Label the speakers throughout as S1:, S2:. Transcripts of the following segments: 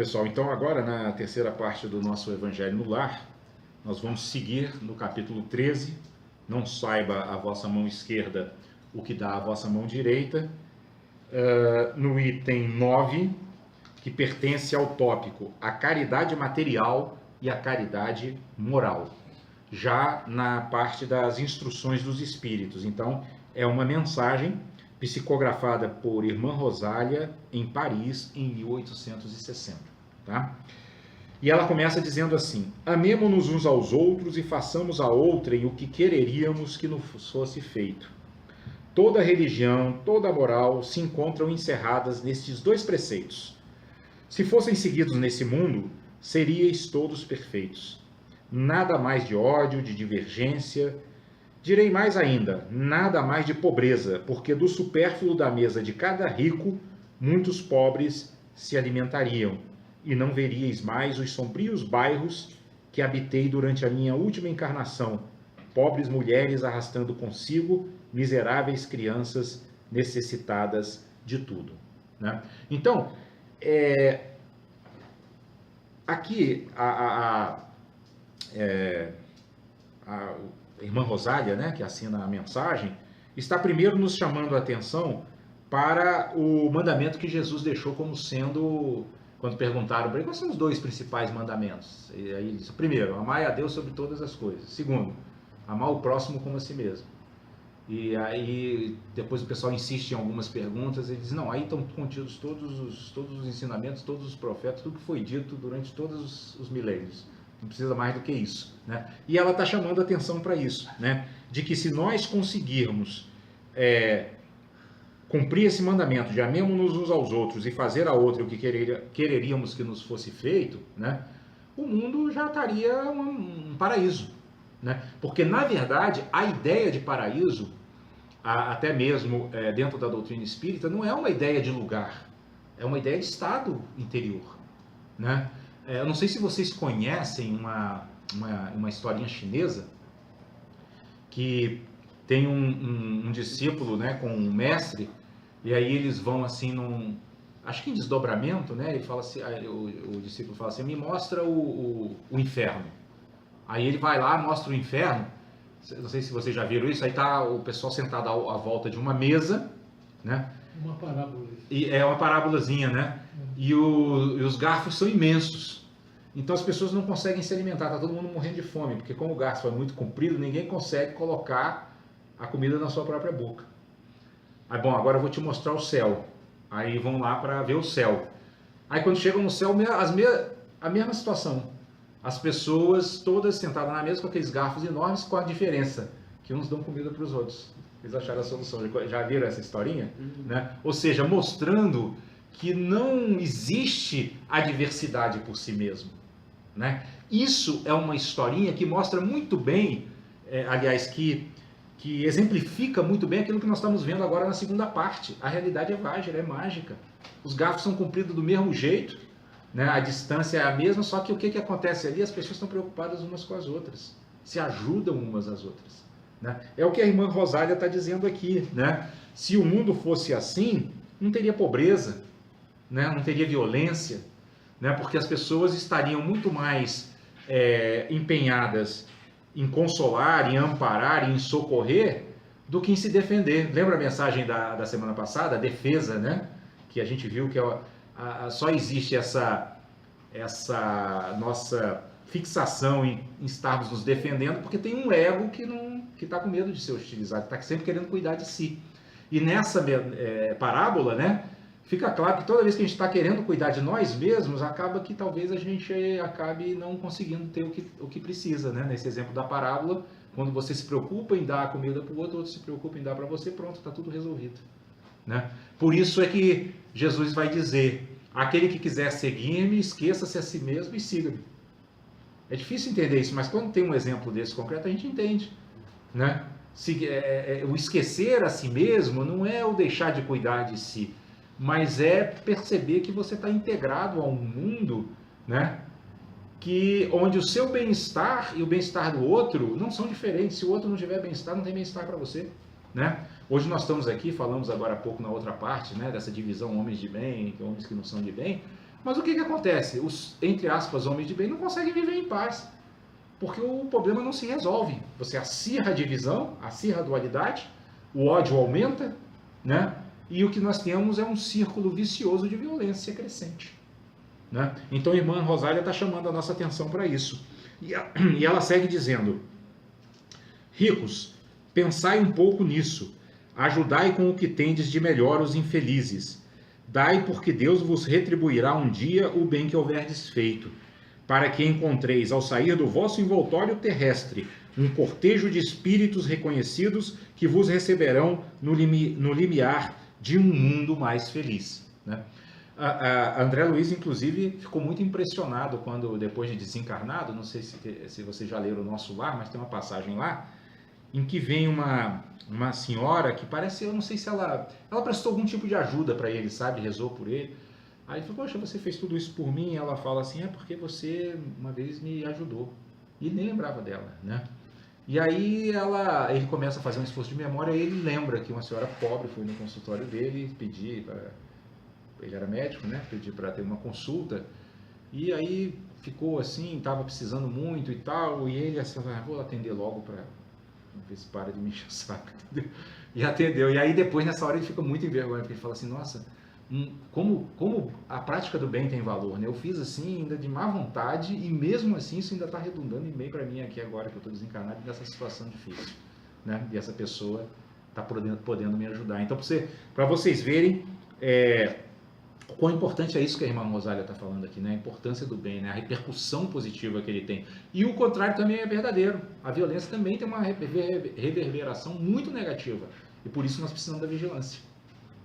S1: pessoal, então agora na terceira parte do nosso Evangelho no Lar, nós vamos seguir no capítulo 13, não saiba a vossa mão esquerda o que dá a vossa mão direita, no item 9, que pertence ao tópico a caridade material e a caridade moral, já na parte das instruções dos espíritos. Então, é uma mensagem psicografada por Irmã Rosália em Paris em 1860, tá? E ela começa dizendo assim: amemo-nos uns aos outros e façamos a outrem o que quereríamos que nos fosse feito. Toda religião, toda moral se encontram encerradas nestes dois preceitos. Se fossem seguidos nesse mundo, seríeis todos perfeitos. Nada mais de ódio, de divergência. Direi mais ainda, nada mais de pobreza, porque do supérfluo da mesa de cada rico, muitos pobres se alimentariam, e não veríeis mais os sombrios bairros que habitei durante a minha última encarnação, pobres mulheres arrastando consigo miseráveis crianças necessitadas de tudo, né? Então, aqui a Irmã Rosália, né, que assina a mensagem, está primeiro nos chamando a atenção para o mandamento que Jesus deixou como sendo, quando perguntaram para ele, quais são os dois principais mandamentos? E aí ele disse, primeiro, amar a Deus sobre todas as coisas. Segundo, amar o próximo como a si mesmo. E aí depois o pessoal insiste em algumas perguntas e diz, não, aí estão contidos todos os ensinamentos, todos os profetas, tudo que foi dito durante todos os milênios. Não precisa mais do que isso, né? E ela está chamando a atenção para isso, né? De que se nós conseguirmos cumprir esse mandamento de amemos-nos uns aos outros e fazer a outra o que quereríamos que nos fosse feito, né? O mundo já estaria um paraíso, né? Porque, na verdade, a ideia de paraíso, até mesmo dentro da doutrina espírita, não é uma ideia de lugar, é uma ideia de estado interior, né? Eu não sei se vocês conhecem uma historinha chinesa que tem um discípulo, né, com um mestre, e aí eles vão assim acho que em desdobramento, né? Ele fala assim, o discípulo fala assim, me mostra o inferno. Aí ele vai lá, mostra o inferno. Não sei se vocês já viram isso. Aí tá o pessoal sentado à volta de uma mesa, né?
S2: Uma parábola.
S1: E é uma parábolazinha, né? E os garfos são imensos. Então as pessoas não conseguem se alimentar. Tá todo mundo morrendo de fome, porque como o garfo é muito comprido, ninguém consegue colocar a comida na sua própria boca. Aí, bom, agora eu vou te mostrar o céu. Aí vão lá para ver o céu. Aí quando chegam no céu, a mesma situação. As pessoas todas sentadas na mesa com aqueles garfos enormes, com a diferença que uns dão comida para os outros. Eles acharam a solução. Já viram essa historinha? Né? Ou seja, mostrando que não existe a diversidade por si mesmo, né? Isso é uma historinha que mostra muito bem, aliás, que exemplifica muito bem aquilo que nós estamos vendo agora na segunda parte. A realidade é vágira, é mágica. Os garfos são compridos do mesmo jeito, né? A distância é a mesma, só que o que acontece ali? As pessoas estão preocupadas umas com as outras, se ajudam umas às outras, né? É o que a irmã Rosália está dizendo aqui, né? Se o mundo fosse assim, não teria pobreza, né? Não teria violência, né? Porque as pessoas estariam muito mais empenhadas em consolar, em amparar, em socorrer, do que em se defender. Lembra a mensagem da semana passada, a defesa, né? Que a gente viu que só existe essa nossa fixação em estarmos nos defendendo porque tem um ego que está com medo de ser hostilizado, está sempre querendo cuidar de si. E nessa parábola, né, fica claro que toda vez que a gente está querendo cuidar de nós mesmos, acaba que talvez a gente acabe não conseguindo ter o que precisa, né? Nesse exemplo da parábola, quando você se preocupa em dar a comida para o outro se preocupa em dar para você, pronto, está tudo resolvido, né? Por isso é que Jesus vai dizer, aquele que quiser seguir-me, esqueça-se a si mesmo e siga-me. É difícil entender isso, mas quando tem um exemplo desse concreto, a gente entende, né? O esquecer a si mesmo não é o deixar de cuidar de si, mas é perceber que você está integrado a um mundo, né? Onde o seu bem-estar e o bem-estar do outro não são diferentes. Se o outro não tiver bem-estar, não tem bem-estar para você, né? Hoje nós estamos aqui, falamos agora há pouco na outra parte, né, dessa divisão homens de bem e homens que não são de bem, Mas o que acontece? Os, entre aspas, homens de bem não conseguem viver em paz, porque o problema não se resolve. Você acirra a divisão, acirra a dualidade, o ódio aumenta, né? E o que nós temos é um círculo vicioso de violência crescente, né? Então a irmã Rosália está chamando a nossa atenção para isso. E ela segue dizendo: ricos, pensai um pouco nisso, ajudai com o que tendes de melhor os infelizes, dai porque Deus vos retribuirá um dia o bem que houverdes feito, para que encontreis ao sair do vosso envoltório terrestre um cortejo de espíritos reconhecidos que vos receberão no limiar de um mundo mais feliz, né? A André Luiz, inclusive, ficou muito impressionado quando, depois de desencarnado, não sei se vocês já leram O Nosso Lar, mas tem uma passagem lá, em que vem uma senhora que parece, eu não sei se ela prestou algum tipo de ajuda para ele, sabe, rezou por ele. Aí ele falou: poxa, você fez tudo isso por mim? E ela fala assim: é porque você uma vez me ajudou. E ele nem lembrava dela, né? E aí ele começa a fazer um esforço de memória e ele lembra que uma senhora pobre foi no consultório dele pedir para... Ele era médico, né? Pedir para ter uma consulta. E aí ficou assim, estava precisando muito e tal. E ele assim: vou atender logo para ver se para de me encher o saco. Entendeu? E atendeu. E aí depois, nessa hora, ele fica muito envergonhado, porque ele fala assim: nossa, como a prática do bem tem valor, né? Eu fiz assim ainda de má vontade e mesmo assim isso ainda está redundando em bem para mim aqui agora que eu estou desencarnado nessa situação difícil, né? E essa pessoa está podendo me ajudar. Então, para vocês verem quão importante é isso que a irmã Rosália está falando aqui, né? A importância do bem, né? A repercussão positiva que ele tem. E o contrário também é verdadeiro. A violência também tem uma reverberação muito negativa. E por isso nós precisamos da vigilância,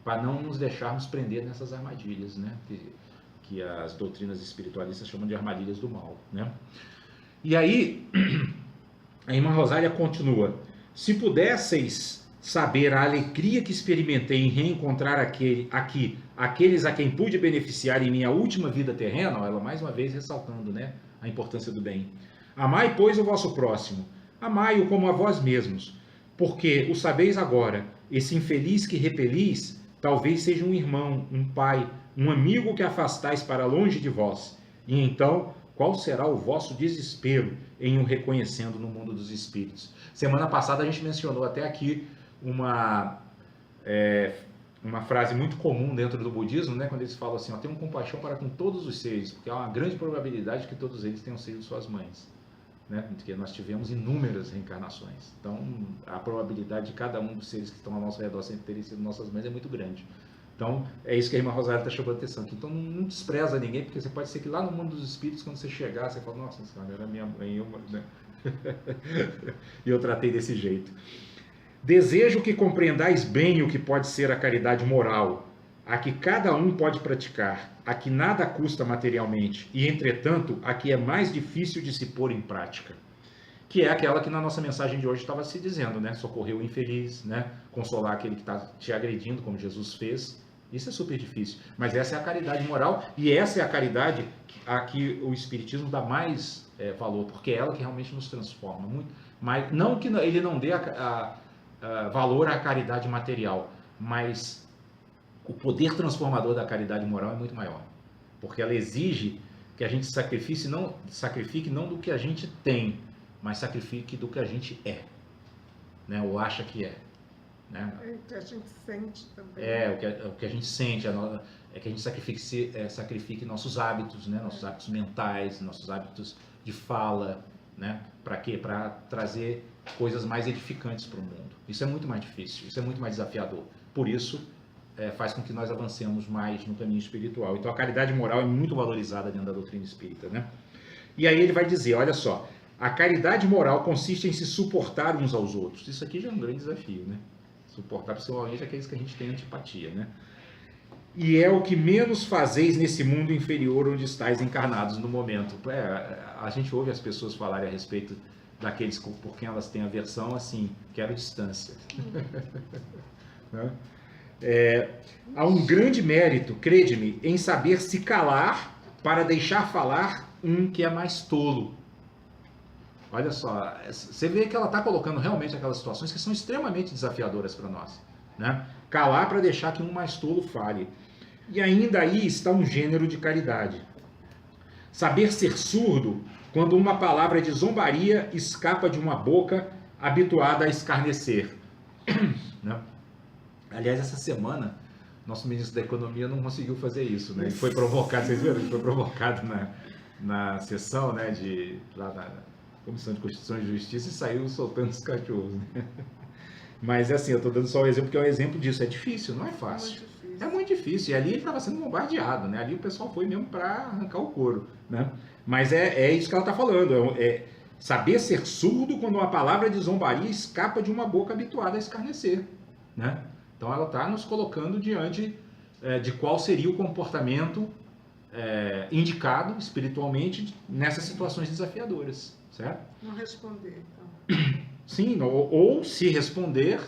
S1: para não nos deixarmos prender nessas armadilhas, né? Que as doutrinas espiritualistas chamam de armadilhas do mal, né? E aí, a irmã Rosália continua: se pudesseis saber a alegria que experimentei em reencontrar aqueles a quem pude beneficiar em minha última vida terrena, ela mais uma vez ressaltando, né, a importância do bem. Amai, pois, o vosso próximo, amai-o como a vós mesmos, porque o sabeis agora, esse infeliz que repelis, talvez seja um irmão, um pai, um amigo que afastais para longe de vós. E então, qual será o vosso desespero em o reconhecendo no mundo dos espíritos? Semana passada a gente mencionou até aqui uma frase muito comum dentro do budismo, né? Quando eles falam assim: tenham compaixão para com todos os seres, porque há uma grande probabilidade que todos eles tenham sido suas mães, né? Porque nós tivemos inúmeras reencarnações, então a probabilidade de cada um dos seres que estão ao nosso redor sempre terem sido nossas mães é muito grande. Então é isso que a irmã Rosália está chamando a atenção aqui. Então não despreza ninguém, porque você pode ser que lá no mundo dos espíritos, quando você chegar, você fala: nossa senhora, era minha mãe, né? E eu tratei desse jeito. Desejo que compreendais bem o que pode ser a caridade moral, a que cada um pode praticar, a que nada custa materialmente e, entretanto, a que é mais difícil de se pôr em prática. Que é aquela que na nossa mensagem de hoje estava se dizendo, né? Socorrer o infeliz, né? Consolar aquele que está te agredindo, como Jesus fez. Isso é super difícil. Mas essa é a caridade moral e essa é a caridade a que o Espiritismo dá mais valor, porque é ela que realmente nos transforma. Muito, mas não que ele não dê valor à caridade material, mas o poder transformador da caridade moral é muito maior, porque ela exige que a gente sacrifique não do que a gente tem, mas sacrifique do que a gente é, né? Ou acha que é, né?
S2: É o que a gente sente também.
S1: O que a gente sente, é que a gente sacrifique nossos hábitos, né? Nossos hábitos mentais, nossos hábitos de fala, né? Para quê? Para trazer coisas mais edificantes para o mundo. Isso é muito mais difícil, isso é muito mais desafiador. Por isso, faz com que nós avancemos mais no caminho espiritual. Então, a caridade moral é muito valorizada dentro da doutrina espírita, né? E aí ele vai dizer, olha só, a caridade moral consiste em se suportar uns aos outros. Isso aqui já é um grande desafio, né? Suportar principalmente aqueles que a gente tem antipatia, né? E é o que menos fazeis nesse mundo inferior onde estáis encarnados no momento. A gente ouve as pessoas falarem a respeito daqueles por quem elas têm aversão, assim, quero distância. Né? Há um grande mérito, crede-me, em saber se calar para deixar falar um que é mais tolo. Olha só, você vê que ela está colocando realmente aquelas situações que são extremamente desafiadoras para nós, né? Calar para deixar que um mais tolo fale. E ainda aí está um gênero de caridade. Saber ser surdo quando uma palavra de zombaria escapa de uma boca habituada a escarnecer. Né? Aliás, essa semana, nosso ministro da Economia não conseguiu fazer isso, né? Ele foi provocado, vocês viram? Ele foi provocado na sessão, né, lá na Comissão de Constituição e Justiça e saiu soltando os cachorros. Né? Mas assim, eu estou dando só um exemplo, porque é um exemplo disso. É difícil, não é fácil. É muito difícil. E ali ele estava sendo bombardeado, né? Ali o pessoal foi mesmo para arrancar o couro, né? Mas é isso que ela está falando. É saber ser surdo quando uma palavra de zombaria escapa de uma boca habituada a escarnecer, né? Então ela está nos colocando diante de qual seria o comportamento indicado espiritualmente nessas situações desafiadoras, certo?
S2: Não responder, então.
S1: Sim, ou se responder,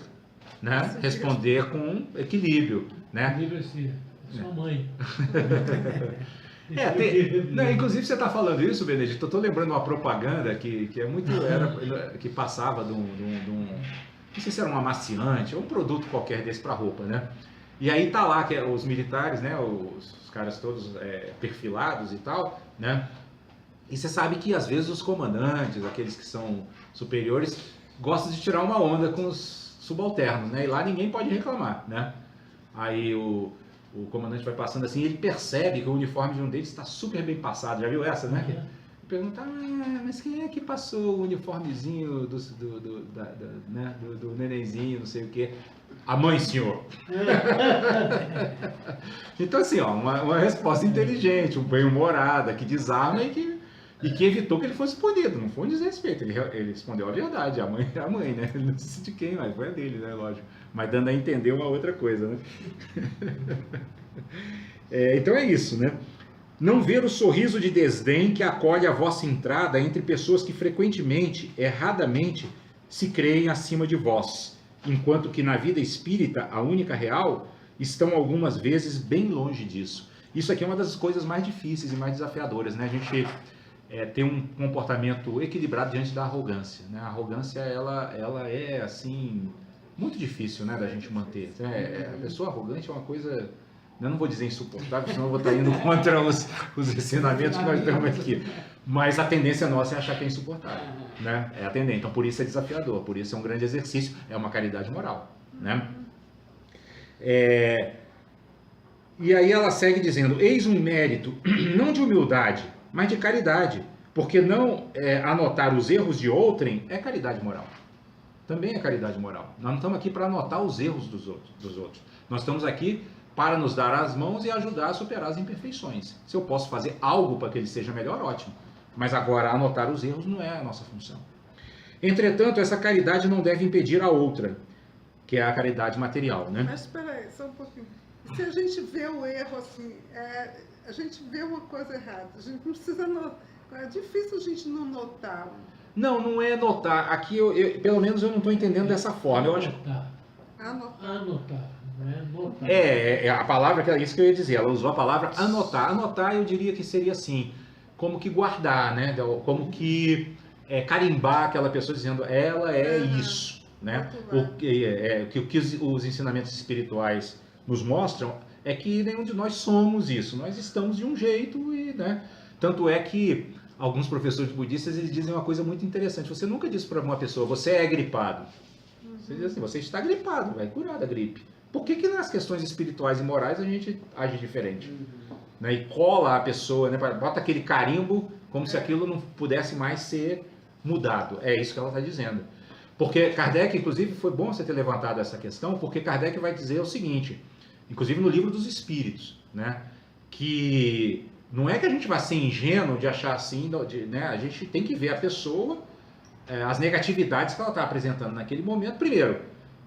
S1: né? Responder com equilíbrio, né?
S3: Equilíbrio assim, sua mãe.
S1: Inclusive você está falando isso, Benedito, eu estou lembrando uma propaganda que é muito que passava de um não sei se era um amaciante ou um produto qualquer desse para roupa, né? E aí tá lá que os militares, né, os caras todos perfilados e tal, né? E você sabe que às vezes os comandantes, aqueles que são superiores, gostam de tirar uma onda com os subalternos, né? E lá ninguém pode reclamar, né? Aí o comandante vai passando assim, e ele percebe que o uniforme de um deles está super bem passado. Já viu essa, né? Ele pergunta, mas quem é que passou o uniformezinho do nenenzinho, não sei o quê? A mãe, senhor. Então assim, ó, uma resposta inteligente, bem-humorada, que desarma e que evitou que ele fosse punido. Não foi um desrespeito, ele respondeu a verdade. A mãe é a mãe, né? Ele não disse de quem, mas foi a dele, né? Lógico. Mas dando a entender uma outra coisa, né? Então é isso, né? Não ver o sorriso de desdém que acolhe a vossa entrada entre pessoas que frequentemente, erradamente, se creem acima de vós, enquanto que na vida espírita, a única real, estão algumas vezes bem longe disso. Isso aqui é uma das coisas mais difíceis e mais desafiadoras, né? A gente ter um comportamento equilibrado diante da arrogância, né? A arrogância, ela é, assim, muito difícil, né, da gente manter. A pessoa arrogante é uma coisa... Eu não vou dizer insuportável, senão eu vou estar indo contra os ensinamentos que nós temos aqui. Mas a tendência nossa é achar que é insuportável, né? É a tendência. Então, por isso é desafiador, por isso é um grande exercício, é uma caridade moral, né? E aí ela segue dizendo, eis um mérito, não de humildade, mas de caridade, porque não anotar os erros de outrem é caridade moral. Também é caridade moral. Nós não estamos aqui para anotar os erros dos outros. Nós estamos aqui para nos dar as mãos e ajudar a superar as imperfeições. Se eu posso fazer algo para que ele seja melhor, ótimo. Mas agora, anotar os erros não é a nossa função. Entretanto, essa caridade não deve impedir a outra, que é a caridade material, né?
S2: Mas espera aí, só um pouquinho. Se a gente vê o erro assim, a gente vê uma coisa errada, a gente não precisa notar. É difícil a gente não notar.
S1: Não é notar. Aqui, pelo menos, eu não estou entendendo dessa forma. Eu acho...
S3: Anotar.
S1: A palavra, que é isso que eu ia dizer, ela usou a palavra anotar. Anotar, eu diria que seria assim, como que guardar, né? Como que carimbar aquela pessoa dizendo, ela é isso, né? O que os ensinamentos espirituais nos mostram é que nenhum de nós somos isso, nós estamos de um jeito, né? Tanto é que alguns professores budistas, eles dizem uma coisa muito interessante, você nunca diz para uma pessoa, você é gripado. Você diz assim, você está gripado, vai curar da gripe. Por que nas questões espirituais e morais a gente age diferente? Né? E cola a pessoa, né? Bota aquele carimbo como se aquilo não pudesse mais ser mudado. É isso que ela está dizendo. Porque Kardec, inclusive, foi bom você ter levantado essa questão, porque Kardec vai dizer o seguinte, inclusive no Livro dos Espíritos, né? Que não é que a gente vai ser ingênuo de achar assim, né? A gente tem que ver a pessoa, as negatividades que ela está apresentando naquele momento, primeiro,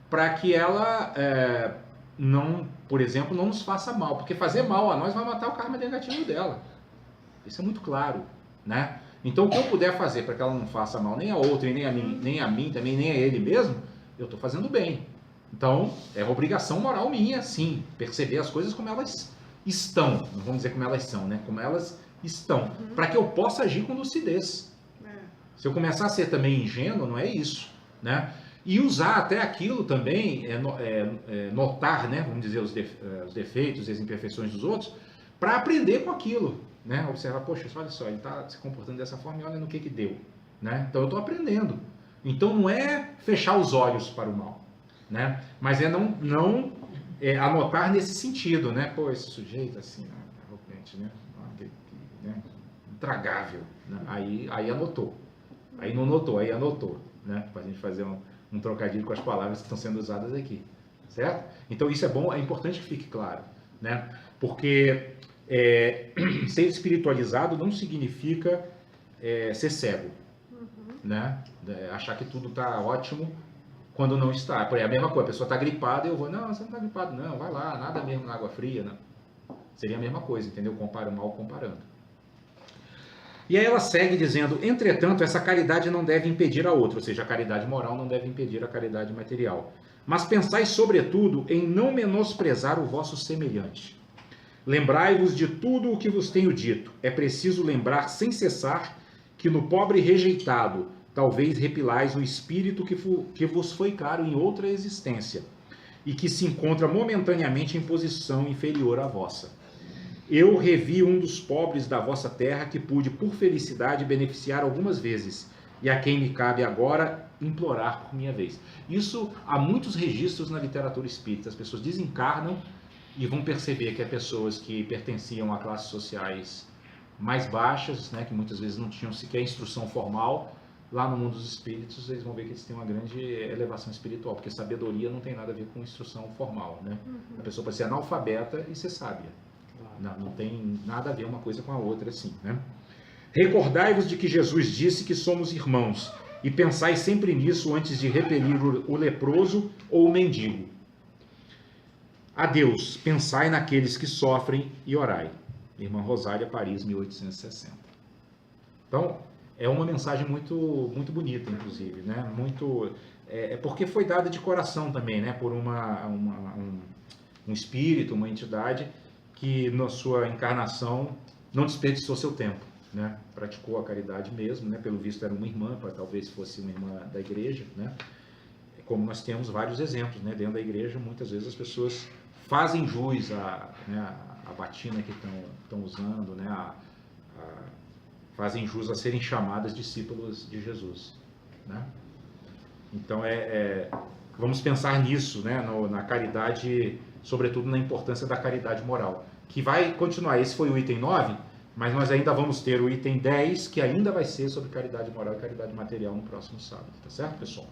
S1: para que ela não, por exemplo, não nos faça mal, porque fazer mal a nós vai matar o karma negativo dela. Isso é muito claro, né? Então, o que eu puder fazer para que ela não faça mal nem a outra, nem a mim também, nem a ele mesmo, eu estou fazendo bem. Então, é uma obrigação moral minha, sim, perceber as coisas como elas estão, não vamos dizer como elas são, né? Como elas estão, para que eu possa agir com lucidez. Se eu começar a ser também ingênuo, não é isso, né? E usar até aquilo também, notar, né, vamos dizer, os defeitos e as imperfeições dos outros, para aprender com aquilo, né? Observar, poxa, olha só, ele está se comportando dessa forma e olha no que deu, né? Então eu estou aprendendo. Então não é fechar os olhos para o mal, né? Mas é não anotar nesse sentido, né? Pô, esse sujeito assim, arrogante, né? Intragável, né? Aí anotou. Aí não notou, aí anotou, né? Para a gente fazer um trocadilho com as palavras que estão sendo usadas aqui, certo? Então isso é bom, é importante que fique claro, né? Porque ser espiritualizado não significa ser cego, né? Achar que tudo está ótimo quando não está. É a mesma coisa, a pessoa está gripada e eu vou, não, você não está gripado, não, vai lá, nada mesmo na água fria, não. Seria a mesma coisa, entendeu? Compara o mal comparando. E aí ela segue dizendo, entretanto, essa caridade não deve impedir a outra, ou seja, a caridade moral não deve impedir a caridade material. Mas pensai, sobretudo, em não menosprezar o vosso semelhante. Lembrai-vos de tudo o que vos tenho dito. É preciso lembrar sem cessar que no pobre rejeitado, talvez repilais o espírito que vos foi caro em outra existência, e que se encontra momentaneamente em posição inferior à vossa. Eu revi um dos pobres da vossa terra que pude, por felicidade, beneficiar algumas vezes, e a quem me cabe agora implorar por minha vez. Isso há muitos registros na literatura espírita. As pessoas desencarnam e vão perceber que há pessoas que pertenciam a classes sociais mais baixas, né, que muitas vezes não tinham sequer instrução formal. Lá no mundo dos espíritos, eles vão ver que eles têm uma grande elevação espiritual, porque sabedoria não tem nada a ver com instrução formal, né? A pessoa pode ser analfabeta e ser sábia. Não tem nada a ver uma coisa com a outra assim, né? Recordai-vos de que Jesus disse que somos irmãos, e pensai sempre nisso antes de repelir o leproso ou o mendigo. Adeus, pensai naqueles que sofrem e orai. Irmã Rosália, Paris, 1860. Então, é uma mensagem muito, muito bonita, inclusive, né? Muito, porque foi dada de coração também, né? Por um espírito, uma entidade que na sua encarnação não desperdiçou seu tempo, né? Praticou a caridade mesmo, né? Pelo visto era uma irmã, talvez fosse uma irmã da igreja, né? Como nós temos vários exemplos, né? Dentro da igreja, muitas vezes as pessoas fazem jus à batina que estão usando, né? Fazem jus a serem chamadas discípulos de Jesus, né? Então vamos pensar nisso, né? Na caridade, sobretudo na importância da caridade moral, que vai continuar. Esse foi o item 9, mas nós ainda vamos ter o item 10, que ainda vai ser sobre caridade moral e caridade material no próximo sábado, tá certo, pessoal?